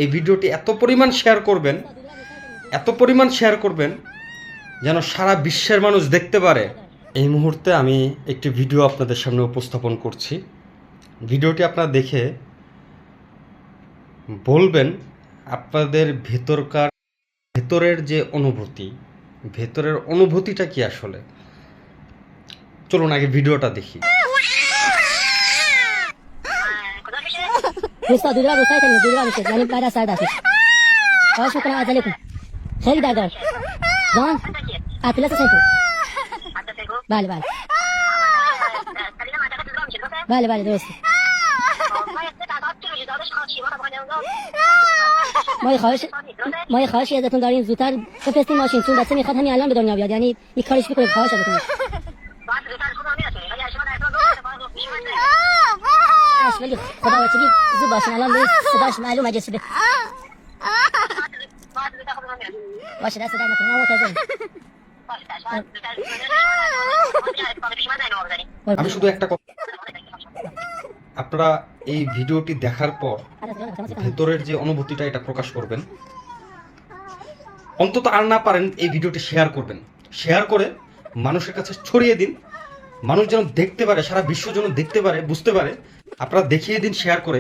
এই ভিডিওটি এত পরিমাণ শেয়ার করবেন যেন সারা বিশ্বের মানুষ দেখতে পারে। এই মুহূর্তে আমি একটি ভিডিও আপনাদের সামনে উপস্থাপন করছি। ভিডিওটি আপনারা দেখে বলবেন আপনাদের ভেতরের যে ভেতরের অনুভূতিটা কি আসলে। চলুন আগে ভিডিওটা দেখি। دوستا دودرا رو سایت دودرا میشه یعنی بعد از سر دستش خواهش میکنم عجله کن خیلی دردار جان اطلس سیکو بله بله بله بله درسته ما یه خواهشی ازتون داریم زودتر بفرستین ماشین چون بچه میخواد همین الان به دنیا بیاد یعنی یک کاریش بکنید خواهش ازتون ولی خدا بچگی زود باشین الان برید صداش معلومه جسده باشه دست در نکنم منتظرم আমি শুধু একটা কথা, আপনারা এই ভিডিওটি দেখার পর ভেতরের যে অনুভূতিটা এটা প্রকাশ করবেন। অন্তত আর না পারেন এই ভিডিওটি শেয়ার করে মানুষের কাছে ছড়িয়ে দিন। মানুষ যেন দেখতে পারে, সারা বিশ্ব যেন দেখতে পারে, বুঝতে পারে। আপনারা দেখিয়ে দিন শেয়ার করে।